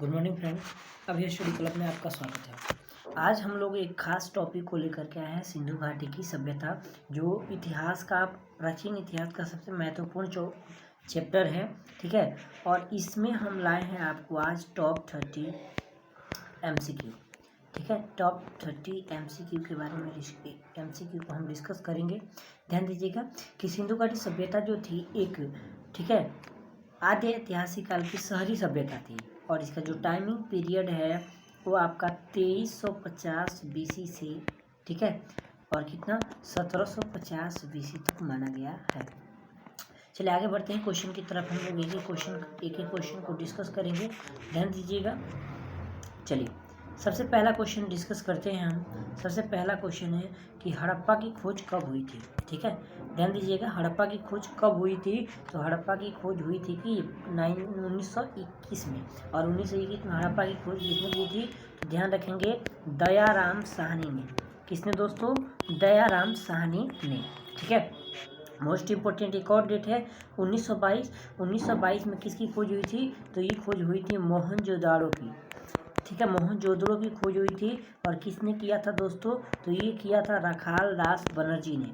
Good morning friends. अभी study club में आपका स्वागत है। आज हम लोग एक खास टॉपिक को लेकर के आए हैं, सिंधु घाटी की सभ्यता, जो इतिहास का, प्राचीन इतिहास का सबसे महत्वपूर्ण चैप्टर है। ठीक है, और इसमें हम लाए हैं आपको आज टॉप 30 MCQ। ठीक है, टॉप 30 MCQ के बारे में MCQ को हम डिस्कस करेंगे। ध्यान दीजिएगा कि सिंधु घाटी सभ्यता जो थी एक, ठीक है, आद्य ऐतिहासिक काल की शहरी सभ्यता थी, और इसका जो टाइमिंग पीरियड है वो आपका 2350 BC से, ठीक है, और कितना 1750 BC तक माना गया है। चलिए आगे बढ़ते हैं क्वेश्चन की तरफ। हम लोग एक एक क्वेश्चन को डिस्कस करेंगे। ध्यान दीजिएगा। चलिए सबसे पहला क्वेश्चन डिस्कस करते हैं हम। सबसे पहला क्वेश्चन है कि हड़प्पा की खोज कब हुई थी। ठीक है, ध्यान दीजिएगा, हड़प्पा की खोज कब हुई थी। तो हड़प्पा की खोज हुई थी कि 1921 में, और 1921 में हड़प्पा की खोज किसने की थी। तो ध्यान रखेंगे, दयाराम साहनी ने। किसने दोस्तों? दयाराम साहनी ने। ठीक है, मोस्ट इम्पोर्टेंट एक और डेट है 1922। 1922 में किसकी खोज हुई थी। तो ये खोज हुई थी मोहनजोदाड़ो की। ठीक है, मोहनजोदड़ो की खोज हुई थी, और किसने किया था दोस्तों। तो ये किया था राखाल दास बनर्जी ने।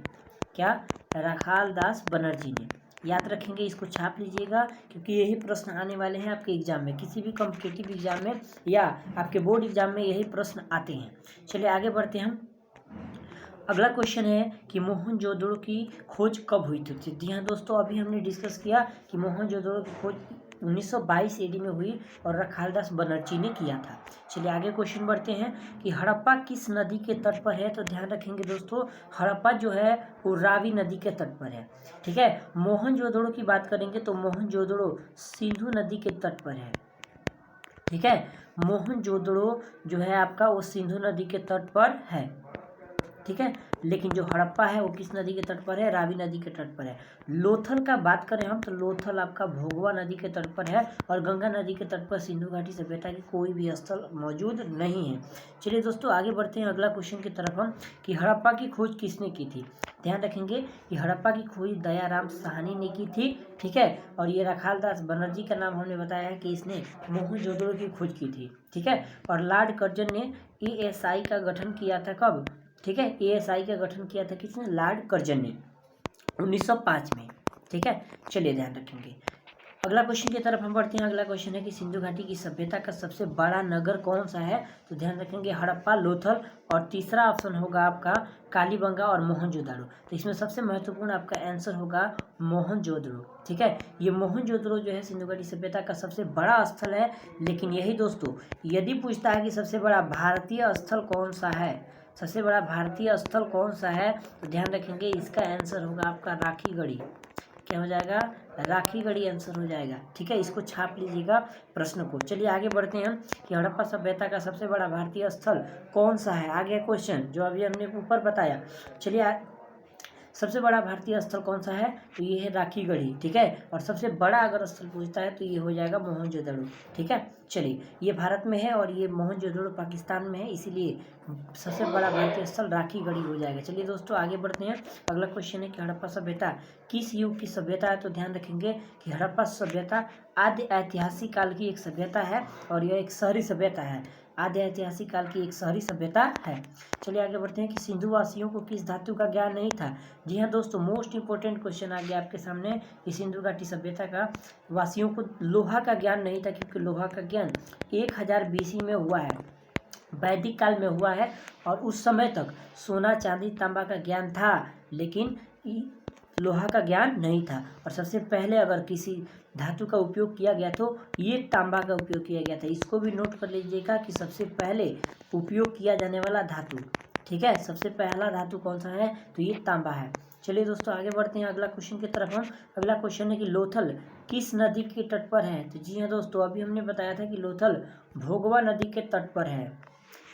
क्या? राखाल दास बनर्जी ने। याद रखेंगे, इसको छाप लीजिएगा, क्योंकि यही प्रश्न आने वाले हैं आपके एग्जाम में, किसी भी कॉम्पिटिटिव एग्जाम में या आपके बोर्ड एग्जाम में यही प्रश्न आते हैं। चलिए आगे बढ़ते हैं हम। अगला क्वेश्चन है कि मोहनजोदड़ो की खोज कब हुई थी। जी हाँ दोस्तों, अभी हमने डिस्कस किया कि मोहनजोदड़ो की खोज 1922 AD में हुई, और रखालदास बनर्जी ने किया था। चलिए आगे क्वेश्चन बढ़ते हैं कि हड़प्पा किस नदी के तट पर है। तो ध्यान रखेंगे दोस्तों, हड़प्पा जो है वो रावी नदी के तट पर है। ठीक है, मोहनजोदड़ो की बात करेंगे तो मोहनजोदड़ो सिंधु नदी के तट पर है। ठीक है, मोहनजोदड़ो जो है आपका वो सिंधु नदी के तट पर है। ठीक है, लेकिन जो हड़प्पा है वो किस नदी के तट पर है। रावी नदी के तट पर है। लोथल का बात करें हम तो लोथल आपका भोगवा नदी के तट पर है, और गंगा नदी के तट पर सिंधु घाटी सभ्यता की कोई भी स्थल मौजूद नहीं है। चलिए दोस्तों आगे बढ़ते हैं अगला क्वेश्चन की तरफ हम, कि हड़प्पा की खोज किसने की थी। ध्यान रखेंगे कि हड़प्पा की खोज दयाराम साहनी ने की थी। ठीक है, और ये राखालदास बनर्जी का नाम हमने बताया है कि इसने मोहनजोदड़ो की खोज की थी। ठीक है, और लॉर्ड कर्जन ने ASI का गठन किया था। कब? ठीक है, ASI का गठन किया था किसने? लॉर्ड कर्जन ने 1905 में। ठीक है, चलिए ध्यान रखेंगे। अगला क्वेश्चन की तरफ हम बढ़ते हैं। अगला क्वेश्चन है कि सिंधु घाटी की सभ्यता का सबसे बड़ा नगर कौन सा है। तो ध्यान रखेंगे, हड़प्पा, लोथल, और तीसरा ऑप्शन होगा आपका कालीबंगा और मोहनजोदड़ो। तो इसमें सबसे महत्वपूर्ण आपका आंसर होगा मोहनजोदड़ो। ठीक है, ये मोहनजोदड़ो जो है सिंधु घाटी सभ्यता का सबसे बड़ा स्थल है। लेकिन यही दोस्तों, यदि पूछता है कि सबसे बड़ा भारतीय स्थल कौन सा है, सबसे बड़ा भारतीय स्थल कौन सा है, तो ध्यान रखेंगे इसका आंसर होगा आपका राखीगढ़ी। क्या हो जाएगा? राखीगढ़ी आंसर हो जाएगा। ठीक है, इसको छाप लीजिएगा प्रश्न को। चलिए आगे बढ़ते हैं कि हड़प्पा सभ्यता का सबसे बड़ा भारतीय स्थल कौन सा है। आगे क्वेश्चन जो अभी हमने ऊपर बताया। चलिए सबसे बड़ा भारतीय स्थल कौन सा है। तो ये है राखीगढ़ी। ठीक है, और सबसे बड़ा अगर स्थल पूछता है तो ये हो जाएगा मोहनजोदड़ो। ठीक है, चलिए ये भारत में है और ये मोहनजोदड़ो पाकिस्तान में है, इसीलिए सबसे बड़ा भारतीय स्थल राखीगढ़ी हो जाएगा। चलिए दोस्तों आगे बढ़ते हैं। अगला क्वेश्चन है कि हड़प्पा सभ्यता किस युग की सभ्यता है। तो ध्यान रखेंगे कि हड़प्पा सभ्यता आद्य ऐतिहासिक काल की एक सभ्यता है, और यह एक शहरी सभ्यता है। आद्य ऐतिहासिक काल की एक शहरी सभ्यता है। चलिए आगे बढ़ते हैं कि सिंधु वासियों को किस धातु का ज्ञान नहीं था। जी हाँ दोस्तों, मोस्ट इंपोर्टेंट क्वेश्चन आ गया आपके सामने कि सिंधु घाटी सभ्यता का वासियों को लोहा का ज्ञान नहीं था, क्योंकि लोहा का ज्ञान 1000 BC में हुआ है, वैदिक काल में हुआ है, और उस समय तक सोना, चांदी, तांबा का ज्ञान था, लेकिन लोहा का ज्ञान नहीं था। और सबसे पहले अगर किसी धातु का उपयोग किया गया तो ये तांबा का उपयोग किया गया था। इसको भी नोट कर लीजिएगा कि सबसे पहले उपयोग किया जाने वाला धातु, ठीक है, सबसे पहला धातु कौन सा है। तो ये तांबा है। चलिए दोस्तों आगे बढ़ते हैं अगला क्वेश्चन की तरफ हम। अगला क्वेश्चन है कि लोथल किस नदी के तट पर है। तो जी हाँ दोस्तों, अभी हमने बताया था कि लोथल भोगवा नदी के तट पर है।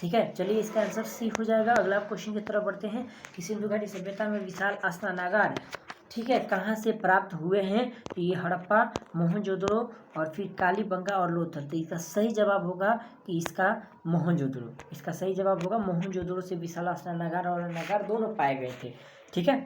ठीक है, चलिए इसका आंसर सी हो जाएगा। अगला क्वेश्चन की तरफ बढ़ते हैं कि सिंधु घाटी सभ्यता में विशाल स्नानागार, ठीक है, कहाँ से प्राप्त हुए हैं। तो ये हड़प्पा, मोहनजोदड़ो, और फिर कालीबंगा और लोथल। तो इसका सही जवाब होगा कि इसका मोहनजोदड़ो। इसका सही जवाब होगा मोहनजोदड़ो से विशाल स्नानागार और अनागार दोनों पाए गए थे। ठीक है,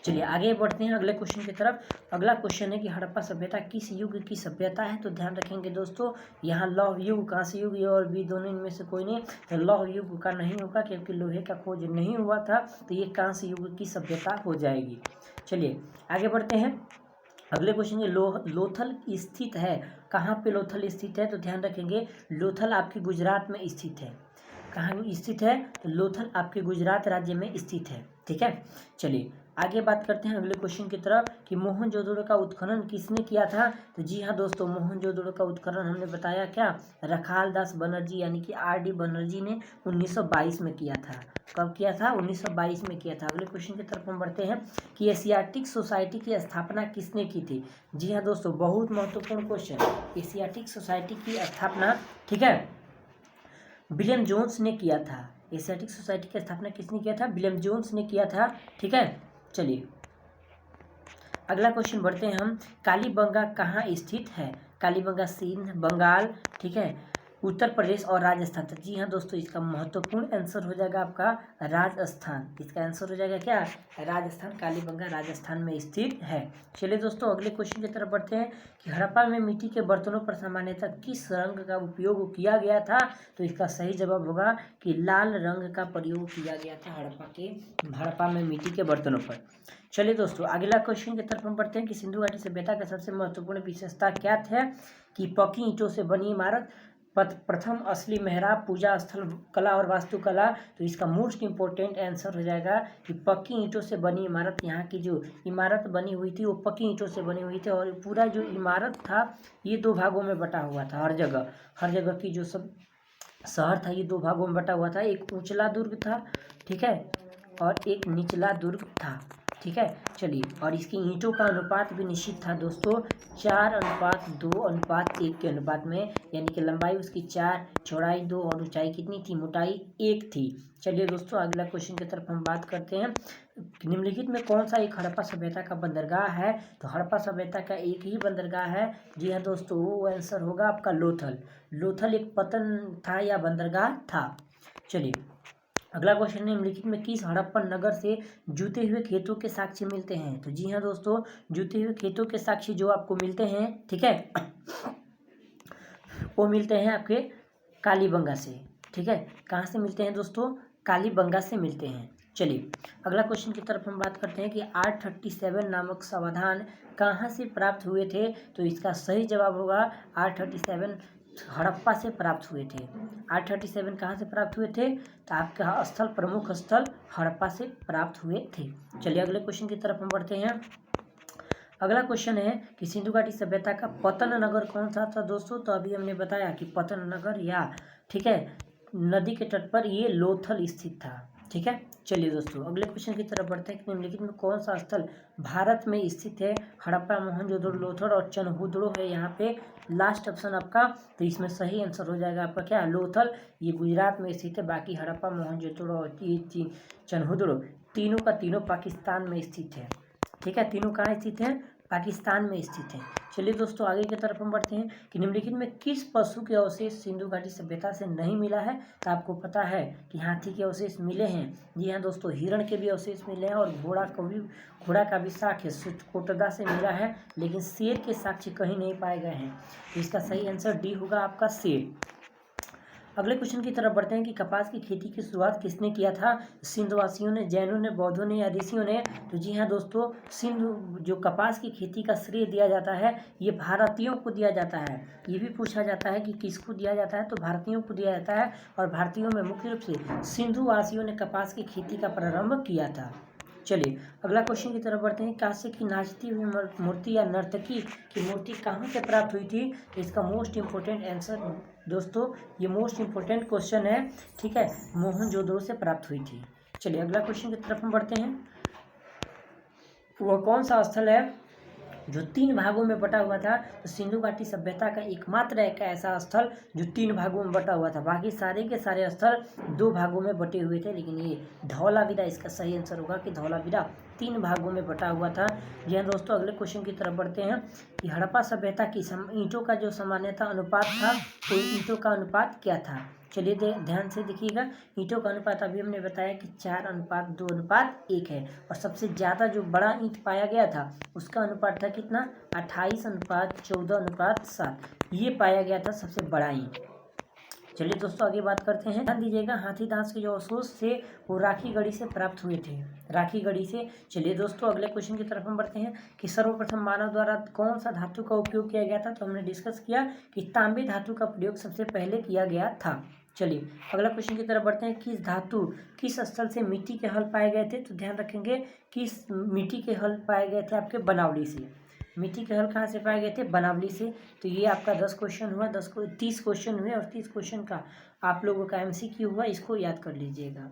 चलिए आगे बढ़ते हैं अगले क्वेश्चन की तरफ। अगला क्वेश्चन है कि हड़प्पा सभ्यता किस युग की सभ्यता है? तो ध्यान रखेंगे दोस्तों, यहाँ लौह युग, कांस्य युग और भी दोनों इनमें से कोई नहीं। तो लौह युग का नहीं होगा क्योंकि लोहे का खोज नहीं हुआ था, तो ये कांस्य युग की सभ्यता हो जाएगी। चलिए आगे बढ़ते हैं। अगले क्वेश्चन में लोथल स्थित है, कहाँ पे लोथल स्थित है? तो ध्यान रखेंगे लोथल आपके गुजरात में स्थित है। कहाँ स्थित है? तो लोथल आपके गुजरात राज्य में स्थित है। ठीक है, चलिए आगे बात करते हैं अगले क्वेश्चन की तरफ कि मोहनजोदड़ो का उत्खनन किसने किया था? तो जी हाँ दोस्तों, मोहनजोदड़ो का उत्खनन हमने बताया क्या, रखाल दास बनर्जी यानी कि RD बनर्जी ने 1922 में किया था। कब किया था? 1922 में किया था। अगले क्वेश्चन की तरफ हम बढ़ते हैं कि एशियाटिक सोसाइटी की स्थापना किसने की थी? जी हाँ दोस्तों, बहुत महत्वपूर्ण क्वेश्चन। एशियाटिक सोसाइटी की स्थापना, ठीक है, विलियम जोन्स ने किया था। एशियाटिक सोसाइटी की स्थापना किसने किया था? विलियम जोन्स ने किया था। ठीक है, चलिए अगला क्वेश्चन बढ़ते हैं हम। कालीबंगा कहाँ स्थित है? कालीबंगा सिंध, बंगाल, ठीक है, उत्तर प्रदेश और राजस्थान। तो जी हाँ दोस्तों, इसका महत्वपूर्ण आंसर हो जाएगा आपका राजस्थान। इसका आंसर हो जाएगा क्या? राजस्थान। कालीबंगा राजस्थान में स्थित है। चलिए दोस्तों अगले क्वेश्चन की तरफ बढ़ते हैं कि हड़प्पा में मिट्टी के बर्तनों पर सामान्यतः किस रंग का उपयोग किया गया था? तो इसका सही जवाब होगा कि लाल रंग का प्रयोग किया गया था हड़प्पा में मिट्टी के बर्तनों पर। चलिए दोस्तों अगला क्वेश्चन की तरफ हम बढ़ते हैं कि सिंधु घाटी सभ्यता का सबसे महत्वपूर्ण विशेषता क्या है? कि पक्की ईंटों से बनी इमारत, प्रथम असली मेहराब, पूजा स्थल, कला और वास्तुकला। तो इसका मोस्ट इम्पोर्टेंट आंसर हो जाएगा कि पक्की ईंटों से बनी इमारत। यहाँ की जो इमारत बनी हुई थी वो पक्की ईंटों से बनी हुई थी और पूरा जो इमारत था ये 2 भागों में बटा हुआ था। हर जगह की जो सब शहर था ये 2 भागों में बटा हुआ था। एक ऊंचला दुर्ग था, ठीक है, और एक निचला दुर्ग था। ठीक है, चलिए और इसकी ईंटों का अनुपात भी निश्चित था दोस्तों, 4:2:1 के अनुपात में, यानी कि लंबाई उसकी 4, चौड़ाई 2 और ऊंचाई कितनी थी? मोटाई 1 थी। चलिए दोस्तों अगला क्वेश्चन की तरफ हम बात करते हैं। निम्नलिखित में कौन सा एक हड़प्पा सभ्यता का बंदरगाह है? तो हड़प्पा सभ्यता का एक ही बंदरगाह है। जी हाँ दोस्तों, वो आंसर होगा आपका लोथल। लोथल एक पतन था या बंदरगाह था। चलिए अगला क्वेश्चन है, निम्नलिखित में किस हड़प्पन नगर से जुते हुए खेतों के साक्ष्य मिलते हैं? तो जी हाँ दोस्तों, जुते हुए खेतों के साक्ष्य जो आपको मिलते हैं, ठीक है, वो मिलते हैं आपके कालीबंगा से। ठीक है, कहाँ से मिलते हैं दोस्तों? कालीबंगा से मिलते हैं। चलिए अगला क्वेश्चन की तरफ हम बात करते हैं कि R37 नामक समाधान कहाँ से प्राप्त हुए थे? तो इसका सही जवाब होगा R37 हड़प्पा से प्राप्त हुए थे। R37 कहाँ से प्राप्त हुए थे? तो आपका स्थल, प्रमुख स्थल हड़प्पा से प्राप्त हुए थे। चलिए अगले क्वेश्चन की तरफ हम बढ़ते हैं। अगला क्वेश्चन है कि सिंधु घाटी सभ्यता का पतन नगर कौन सा था दोस्तों? तो अभी हमने बताया कि पतन नगर या, ठीक है, नदी के तट पर ये लोथल स्थित था। ठीक है, चलिए दोस्तों अगले क्वेश्चन की तरफ बढ़ते हैं कि निम्नलिखित में कौन सा स्थल भारत में स्थित है? हड़प्पा, मोहनजोदड़ो, लोथल और चनहुदड़ो है यहाँ पे लास्ट ऑप्शन आपका। तो इसमें सही आंसर हो जाएगा आपका क्या? लोथल। ये गुजरात में स्थित है। बाकी हड़प्पा, मोहनजोदड़ो और ये चनहुदड़ो तीनों का तीनों पाकिस्तान में स्थित है। ठीक है, तीनों कहाँ स्थित हैं? पाकिस्तान में स्थित है। चलिए दोस्तों आगे की तरफ हम बढ़ते हैं कि निम्नलिखित में किस पशु के अवशेष सिंधु घाटी सभ्यता से नहीं मिला है? तो आपको पता है कि हाथी के अवशेष मिले हैं। जी हाँ दोस्तों, हिरण के भी अवशेष मिले हैं और घोड़ा का भी साक्ष्य कोटदा से मिला है, लेकिन शेर के साक्ष्य कहीं नहीं पाए गए हैं। तो इसका सही आंसर डी होगा आपका शेर। अगले क्वेश्चन की तरफ बढ़ते हैं कि कपास की खेती की शुरुआत किसने किया था? सिंधवासियों ने, जैनों ने, बौद्धों ने या ऋषियों ने? तो जी हाँ दोस्तों, सिंधु जो कपास की खेती का श्रेय दिया जाता है ये भारतीयों को दिया जाता है। ये भी पूछा जाता है कि किसको दिया जाता है? तो भारतीयों को दिया जाता है और भारतीयों में मुख्य रूप से सिंधुवासियों ने कपास की खेती का प्रारंभ किया था। चलिए अगला क्वेश्चन की तरफ बढ़ते हैं। कांसे की नाचती हुई मूर्ति या नर्तकी की मूर्ति कहाँ से प्राप्त हुई थी? इसका मोस्ट इम्पोर्टेंट आंसर दोस्तों, ये मोस्ट इम्पोर्टेंट क्वेश्चन है, ठीक है, मोहनजोदड़ो से प्राप्त हुई थी। चलिए अगला क्वेश्चन की तरफ हम बढ़ते हैं। वह कौन सा स्थल है जो 3 भागों में बटा हुआ था? तो सिंधु घाटी सभ्यता का एकमात्र एक ऐसा स्थल जो 3 भागों में बटा हुआ था। बाकी सारे के सारे स्थल 2 भागों में बटे हुए थे, लेकिन ये धौलावीरा इसका सही आंसर होगा कि धौलावीरा 3 भागों में बटा हुआ था। जी हाँ दोस्तों अगले क्वेश्चन की तरफ बढ़ते हैं कि हड़प्पा सभ्यता की ईंटों का जो सामान्यतः अनुपात था, तो ईंटों का अनुपात क्या था? चलिए ध्यान से देखिएगा। ईंटों का अनुपात अभी हमने बताया कि 4:2:1 है, और सबसे ज़्यादा जो बड़ा ईंट पाया गया था उसका अनुपात था कितना, 28:14:7, ये पाया गया था सबसे बड़ा ईंट। चलिए दोस्तों आगे बात करते हैं। ध्यान दीजिएगा, हाथी दांत के जो अवशेष थे वो राखी गढ़ी से प्राप्त हुए थे, राखी गढ़ी से। चलिए दोस्तों अगले क्वेश्चन की तरफ हम बढ़ते हैं कि सर्वप्रथम मानव द्वारा कौन सा धातु का उपयोग किया गया था। तो हमने डिस्कस किया कि तांबे धातु का प्रयोग सबसे पहले किया गया था। चलिए अगला क्वेश्चन की तरफ बढ़ते हैं। किस स्थल से मिट्टी के हल पाए गए थे। तो ध्यान रखेंगे किस मिट्टी के हल पाए गए थे, आपके बनावली से। मिट्टी के हल कहाँ से पाए गए थे, बनावली से। तो ये आपका 10 क्वेश्चन हुआ, 30 क्वेश्चन हुए, और 30 क्वेश्चन का आप लोगों का MCQ हुआ, इसको याद कर लीजिएगा।